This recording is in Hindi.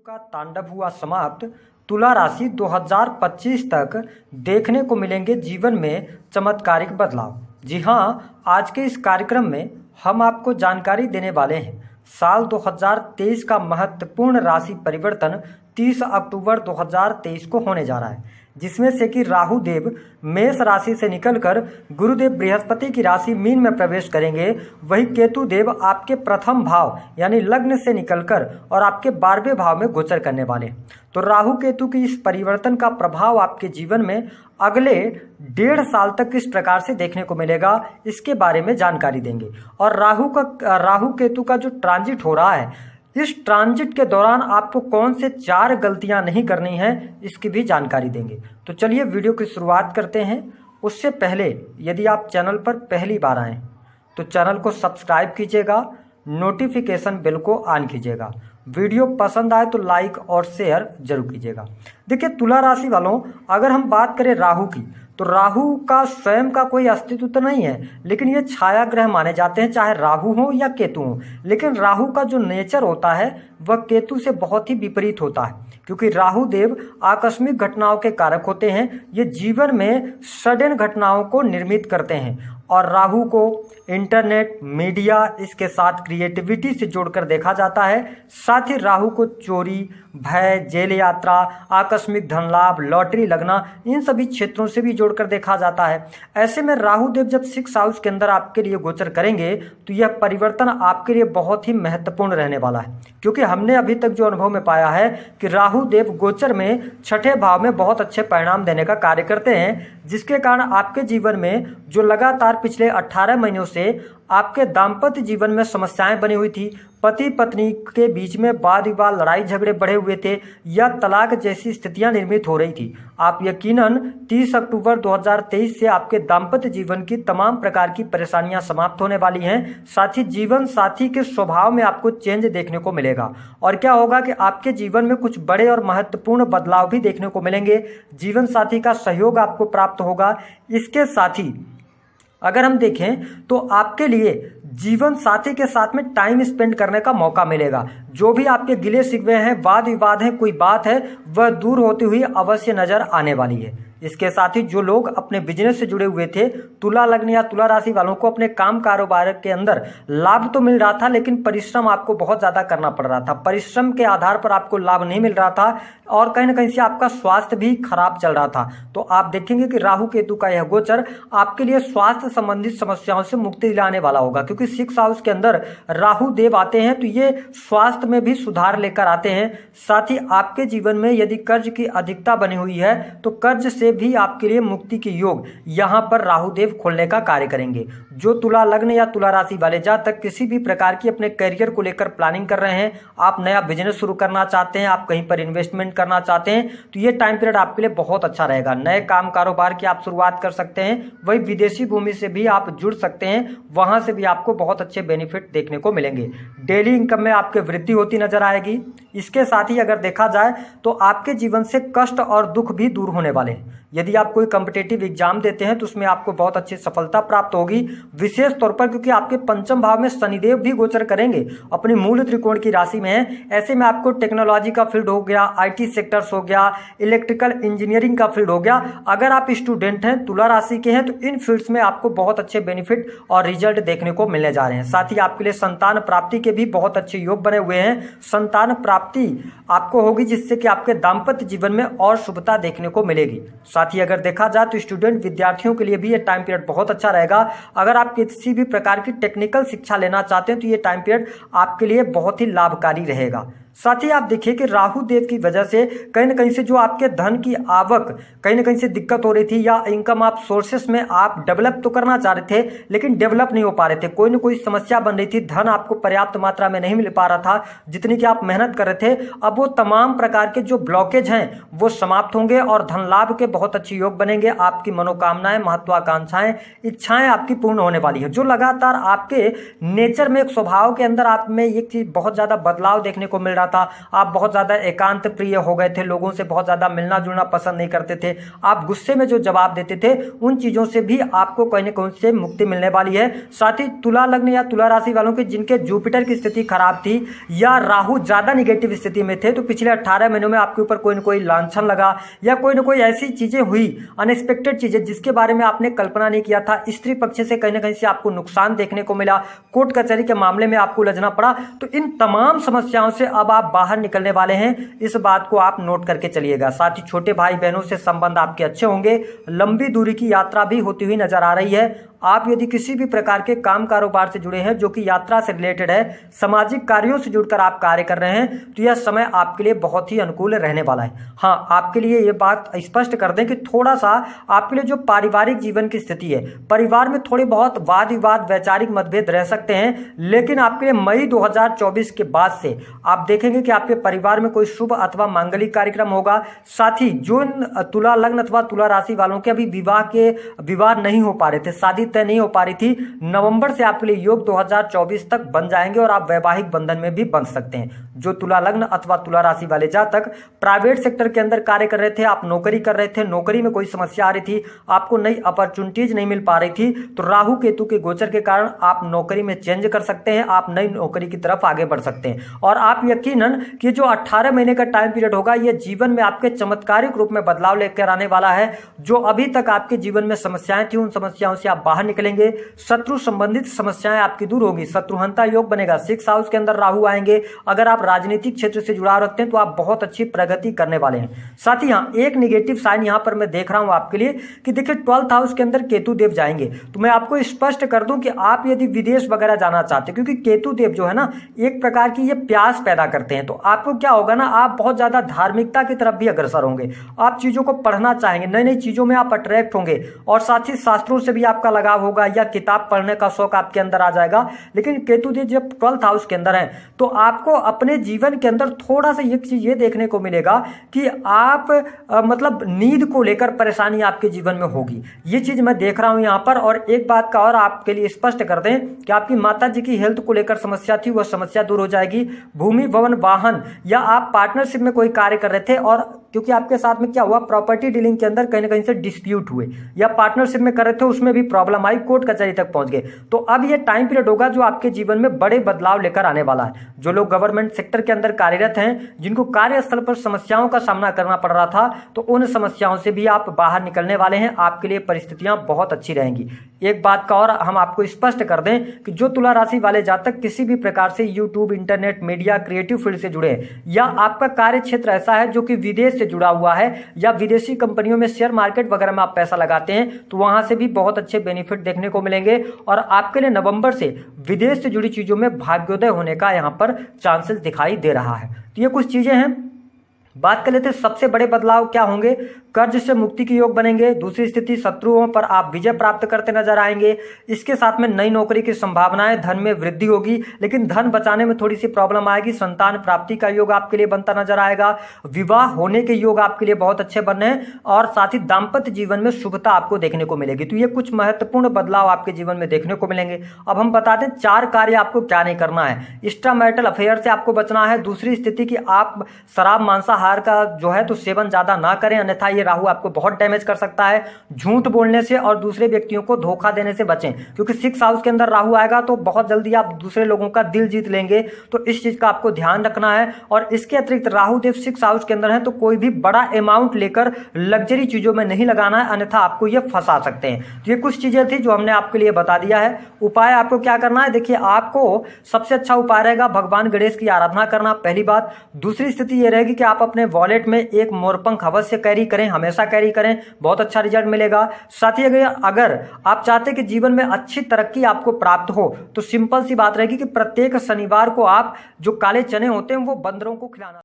का तांडव हुआ समाप्त। तुला राशि 2025 तक देखने को मिलेंगे जीवन में चमत्कारिक बदलाव। जी हाँ, आज के इस कार्यक्रम में हम आपको जानकारी देने वाले हैं साल 2023 का महत्वपूर्ण राशि परिवर्तन 30 अक्टूबर 2023 को होने जा रहा है, जिसमें से कि राहु देव मेष राशि से निकलकर गुरुदेव बृहस्पति की राशि मीन में प्रवेश करेंगे। वही केतु देव आपके प्रथम भाव यानी लग्न से निकलकर और आपके 12वें भाव में गोचर करने वाले हैं। तो राहु केतु की इस परिवर्तन का प्रभाव आपके जीवन में अगले 1.5 साल तक किस प्रकार से देखने को मिलेगा, इसके बारे में जानकारी देंगे। और राहु केतु का जो ट्रांजिट हो रहा है, इस ट्रांजिट के दौरान आपको कौन से 4 गलतियां नहीं करनी है, इसकी भी जानकारी देंगे। तो चलिए वीडियो की शुरुआत करते हैं। उससे पहले यदि आप चैनल पर पहली बार आएँ तो चैनल को सब्सक्राइब कीजिएगा, नोटिफिकेशन बेल को ऑन कीजिएगा। वीडियो पसंद आए तो लाइक और शेयर जरूर कीजिएगा। देखिए तुला राशि वालों, अगर हम बात करें राहु की, तो राहु का स्वयं का कोई अस्तित्व तो नहीं है, लेकिन ये छाया ग्रह माने जाते हैं, चाहे राहु हो या केतु हो। लेकिन राहु का जो नेचर होता है वह केतु से बहुत ही विपरीत होता है, क्योंकि राहु देव आकस्मिक घटनाओं के कारक होते हैं। ये जीवन में सडन घटनाओं को निर्मित करते हैं और राहु को इंटरनेट, मीडिया, इसके साथ क्रिएटिविटी से जोड़कर देखा जाता है। साथ ही राहु को चोरी, भय, जेल यात्रा, आकस्मिक धन लाभ, लॉटरी लगना, इन सभी क्षेत्रों से भी जोड़कर देखा जाता है। ऐसे में राहु देव जब 6 हाउस के अंदर आपके लिए गोचर करेंगे तो यह परिवर्तन आपके लिए बहुत ही महत्वपूर्ण रहने वाला है, क्योंकि हमने अभी तक जो अनुभव में पाया है कि राहु देव गोचर में 6ठे भाव में बहुत अच्छे परिणाम देने का कार्य करते हैं, जिसके कारण आपके जीवन में जो लगातार पिछले 18 महीनों से आपके दाम्पत्य जीवन में समस्याएं बनी हुई थी, पति पत्नी के बीच में वाद विवाद, लड़ाई झगड़े बढ़े हुए थे या तलाक जैसी स्थितियां निर्मित हो रही थी, आप यकीनन 30 अक्टूबर 2023 से आपके दाम्पत्य जीवन की तमाम प्रकार की परेशानियां समाप्त होने वाली हैं। साथ ही जीवन साथी के स्वभाव में आपको चेंज देखने को मिलेगा। और क्या होगा कि आपके जीवन में कुछ बड़े और महत्वपूर्ण बदलाव भी देखने को मिलेंगे। जीवन साथी का सहयोग आपको प्राप्त होगा। इसके साथ ही अगर हम देखें तो आपके लिए जीवन साथी के साथ में टाइम स्पेंड करने का मौका मिलेगा। जो भी आपके गिले शिकवे हैं, वाद विवाद हैं, कोई बात है, वह दूर होती हुई अवश्य नजर आने वाली है। इसके साथ ही जो लोग अपने बिजनेस से जुड़े हुए थे, तुला लग्न या तुला राशि वालों को अपने काम कारोबार के अंदर लाभ तो मिल रहा था, लेकिन परिश्रम आपको बहुत ज़्यादा करना पड़ रहा था। परिश्रम के आधार पर आपको लाभ नहीं मिल रहा था और कहीं ना कहीं से आपका स्वास्थ्य भी खराब चल रहा था। तो आप देखेंगे कि राहु केतु का यह गोचर आपके लिए स्वास्थ्य संबंधित समस्याओं से मुक्ति दिलाने वाला होगा, क्योंकि 6 हाउस के अंदर राहु देव आते हैं तो ये स्वास्थ्य में भी सुधार लेकर आते हैं। साथ ही आपके जीवन में यदि कर्ज की अधिकता बनी हुई है तो कर्ज से भी आपके लिए मुक्ति के योग यहां पर राहु देव खोलने का कार्य करेंगे। जो तुला लग्न या तुला राशि वाले जातक किसी भी प्रकार की अपने करियर को लेकर प्लानिंग कर रहे हैं, आप नया बिजनेस शुरू करना चाहते हैं, आप कहीं पर इन्वेस्टमेंट करना चाहते हैं, तो ये टाइम पीरियड आपके लिए बहुत अच्छा रहेगा। नए काम कारोबार की आप शुरुआत कर सकते हैं। वही विदेशी भूमि से भी आप जुड़ सकते हैं, वहां से भी आपको बहुत अच्छे बेनिफिट देखने को मिलेंगे। डेली इनकम में आपके वृद्धि होती नजर आएगी। इसके साथ ही अगर देखा जाए तो आपके जीवन से कष्ट और दुख भी दूर होने वाले हैं। यदि आप कोई कॉम्पिटिटिव एग्जाम देते हैं तो उसमें आपको बहुत अच्छी सफलता प्राप्त होगी, विशेष तौर पर क्योंकि आपके पंचम भाव में शनिदेव भी गोचर करेंगे, अपनी मूल त्रिकोण की राशि में है। ऐसे में आपको टेक्नोलॉजी का फील्ड हो गया, आईटी सेक्टर्स हो गया, इलेक्ट्रिकल इंजीनियरिंग का फील्ड हो गया, अगर आप स्टूडेंट हैं, तुला राशि के हैं, तो इन फील्ड्स में आपको बहुत अच्छे बेनिफिट और रिजल्ट देखने को मिलने जा रहे हैं। साथ ही आपके लिए संतान प्राप्ति के भी बहुत अच्छे योग बने हुए हैं। संतान प्राप्ति आपको होगी, जिससे कि आपके दाम्पत्य जीवन में और शुभता देखने को मिलेगी। साथ ही अगर देखा जाए तो स्टूडेंट विद्यार्थियों के लिए भी ये टाइम पीरियड बहुत अच्छा रहेगा। अगर आप किसी भी प्रकार की टेक्निकल शिक्षा लेना चाहते हैं तो ये टाइम पीरियड आपके लिए बहुत ही लाभकारी रहेगा। साथ ही आप देखिए कि राहु देव की वजह से कहीं ना कहीं से जो आपके धन की आवक कहीं ना कहीं से दिक्कत हो रही थी, या इनकम आप सोर्सेस में आप डेवलप तो करना चाह रहे थे लेकिन डेवलप नहीं हो पा रहे थे, कोई ना कोई समस्या बन रही थी, धन आपको पर्याप्त मात्रा में नहीं मिल पा रहा था जितनी कि आप मेहनत कर रहे थे। अब वो तमाम प्रकार के जो ब्लॉकेज हैं वो समाप्त होंगे और धन लाभ के बहुत अच्छे योग बनेंगे। आपकी मनोकामनाएं, महत्वाकांक्षाएं, इच्छाएं आपकी पूर्ण होने वाली है। जो लगातार आपके नेचर में, एक स्वभाव के अंदर आप में एक चीज बहुत ज्यादा बदलाव देखने को मिल रहा रहा था, आप बहुत ज़्यादा एकांत प्रिय हो गए थे, लोगों से बहुत ज़्यादा मिलना जुलना पसंद नहीं करते थे, आप गुस्से में जो जवाब देते थे, उन चीज़ों से भी आपको कहीं ना कहीं से मुक्ति मिलने वाली है। साथ ही तुला लग्न या तुला राशि वालों की जिनके जुपिटर की स्थिति खराब थी या राहु ज़्यादा निगेटिव स्थिति में थे, तो पिछले 18 महीनों में आपके ऊपर कोई ना कोई लांछन लगा या कोई ना कोई ऐसी चीज़ें हुई, अनएक्सपेक्टेड चीज़ें जिसके बारे में आपने कल्पना नहीं किया था, स्त्री पक्ष से कहीं ना कहीं से आपको नुकसान देखने को मिला, कोर्ट कचहरी के मामले में आपको उलझना पड़ा, तो इन तमाम समस्याओं से अब आप बाहर निकलने वाले हैं। इस बात को आप नोट करके चलिएगा। साथ ही छोटे भाई बहनों से संबंध आपके अच्छे होंगे, लंबी दूरी की यात्रा भी होती हुई नजर आ रही है। आप यदि किसी भी प्रकार के काम कारोबार से जुड़े हैं जो कि यात्रा से रिलेटेड है, सामाजिक कार्यों से जुड़कर आप कार्य कर रहे हैं, तो यह समय आपके लिए बहुत ही अनुकूल रहने वाला है। हाँ, आपके लिए ये बात स्पष्ट कर दें कि थोड़ा सा आपके लिए जो पारिवारिक जीवन की स्थिति है, परिवार में थोड़े बहुत वाद विवाद वैचारिक मतभेद रह सकते हैं, लेकिन आपके लिए मई 2024 के बाद से आप देखेंगे कि आपके परिवार में कोई शुभ अथवा मांगलिक कार्यक्रम होगा। साथ ही जो तुला लग्न अथवा तुला राशि वालों के अभी विवाह नहीं हो पा रहे थे, शादी तय नहीं हो पा रही थी, नवंबर से आपके लिए योग 2024 तक बन जाएंगे और आप वैवाहिक बंधन में भी बन सकते हैं। जो तुला लग्न अथवा तुला राशि वाले जातक प्राइवेट सेक्टर के अंदर कार्य कर रहे थे, आप नौकरी कर रहे थे, नौकरी में कोई समस्या आ रही थी, आपको नई अपॉर्चुनिटीज नहीं मिल पा रही थी, तो राहु केतु के गोचर के कारण आप नौकरी में चेंज कर सकते हैं, आप नई नौकरी की तरफ आगे बढ़ सकते हैं। और आप यकीनन कि जो 18 महीने का टाइम पीरियड होगा, यह जीवन में आपके चमत्कारिक रूप में बदलाव लेकर आने वाला है। जो अभी तक आपके जीवन में समस्याएं थी, उन समस्याओं से आप बाहर निकलेंगे, शत्रु संबंधित समस्याएं आपकी दूर होगी, शत्रुहंता योग बनेगा, 6 हाउस के अंदर राहु आएंगे। अगर आप राजनीतिक क्षेत्र से जुड़ाव रखते हैं तो आप बहुत अच्छी प्रगति करने वाले हैं। साथ ही यहाँ एक नेगेटिव साइन यहाँ पर मैं देख रहा हूं आपके लिए कि देखिए 12th हाउस के अंदर केतु देव जाएंगे, तो मैं आपको स्पष्ट कर दूं कि आप यदि विदेश वगैरह जाना चाहते हैं, क्योंकि केतु देव जो है ना, एक प्रकार की ये प्यास पैदा करते हैं, तो आपको क्या होगा ना, आप बहुत ज्यादा धार्मिकता की तरफ भी अग्रसर होंगे, आप चीजों को पढ़ना चाहेंगे, नई नई चीजों में आप अट्रैक्ट होंगे, और साथ ही शास्त्रों से भी आपका लगाव होगा या किताब पढ़ने का शौक आपके अंदर आ जाएगा। लेकिन केतु देव जब 12th हाउस के अंदर है, तो आपको अपने जीवन के अंदर थोड़ा सा एक चीज ये देखने को मिलेगा कि आप मतलब नींद को लेकर परेशानी आपके जीवन में होगी, ये चीज मैं देख रहा हूं यहां पर। और एक बात का और आपके लिए स्पष्ट कर दें कि आपकी माता जी की हेल्थ को लेकर समस्या थी, वह समस्या दूर हो जाएगी। भूमि भवन वाहन या आप पार्टनरशिप में कोई कार्य कर रहे थे और क्योंकि आपके साथ में क्या हुआ, प्रॉपर्टी डीलिंग के अंदर कहीं ना कहीं से डिस्प्यूट हुए या पार्टनरशिप में कर रहे थे, उसमें भी प्रॉब्लम आई, कोर्ट कचहरी तक पहुंच गए, तो अब ये टाइम पीरियड होगा जो आपके जीवन में बड़े बदलाव लेकर आने वाला है। जो लोग गवर्नमेंट सेक्टर के अंदर कार्यरत हैं, जिनको कार्यस्थल पर समस्याओं का सामना करना पड़ रहा था, तो उन समस्याओं से भी आप बाहर निकलने वाले हैं। आपके लिए परिस्थितियां बहुत अच्छी रहेंगी। एक बात का और हम आपको स्पष्ट कर दें कि जो तुला राशि वाले जातक किसी भी प्रकार से YouTube, internet, media, creative field से जुड़े हैं या आपका कार्य क्षेत्र ऐसा है जो कि विदेश से जुड़ा हुआ है या विदेशी कंपनियों में शेयर मार्केट वगैरह में आप पैसा लगाते हैं, तो वहां से भी बहुत अच्छे बेनिफिट देखने को मिलेंगे और आपके लिए नवंबर से विदेश से जुड़ी चीजों में भाग्योदय होने का यहां पर चांसेस दिखाई दे रहा है। तो ये कुछ चीजें हैं। बात कर लेते हैं सबसे बड़े बदलाव क्या होंगे। कर्ज से मुक्ति के योग बनेंगे। दूसरी स्थिति, शत्रुओं पर आप विजय प्राप्त करते नजर आएंगे। इसके साथ में नई नौकरी की संभावनाएं, धन में वृद्धि होगी, लेकिन धन बचाने में थोड़ी सी प्रॉब्लम आएगी। संतान प्राप्ति का योग आपके लिए बनता नजर आएगा। विवाह होने के योग आपके लिए बहुत अच्छे बन रहे हैं और साथ ही दाम्पत्य जीवन में शुभता आपको देखने को मिलेगी। तो ये कुछ महत्वपूर्ण बदलाव आपके जीवन में देखने को मिलेंगे। अब हम बता दें 4 कार्य आपको क्या नहीं करना है। एक्स्ट्रा मैरिटल अफेयर से आपको बचना है। दूसरी स्थिति की आप शराब मांसाहार का जो है तो सेवन ज्यादा ना करें, अन्यथा ये राहु आपको बहुत डैमेज कर सकता है। झूठ बोलने से और दूसरे व्यक्तियों को धोखा देने से बचें, क्योंकि 6 हाउस के अंदर राहु आएगा तो बहुत जल्दी आप दूसरे लोगों का दिल जीत लेंगे, तो इस चीज का आपको ध्यान रखना है। और इसके अतिरिक्त राहु देव 6 हाउस के अंदर है तो कोई भी बड़ा अमाउंट लेकर लग्जरी चीजों में नहीं लगाना है, अन्यथा आपको ये फंसा सकते हैं। तो ये कुछ चीजें थी जो हमने आपके लिए बता दिया है। उपाय आपको क्या करना है, देखिए आपको सबसे अच्छा उपाय रहेगा भगवान गणेश की आराधना करना, पहली बात। दूसरी स्थिति ये रहेगी कि आप अपने वॉलेट में एक मोरपंख अवश्य कैरी करें, हमेशा कैरी करें, बहुत अच्छा रिजल्ट मिलेगा। साथ ही अगर आप चाहते कि जीवन में अच्छी तरक्की आपको प्राप्त हो तो सिंपल सी बात रहेगी कि प्रत्येक शनिवार को आप जो काले चने होते हैं वो बंदरों को खिलाना।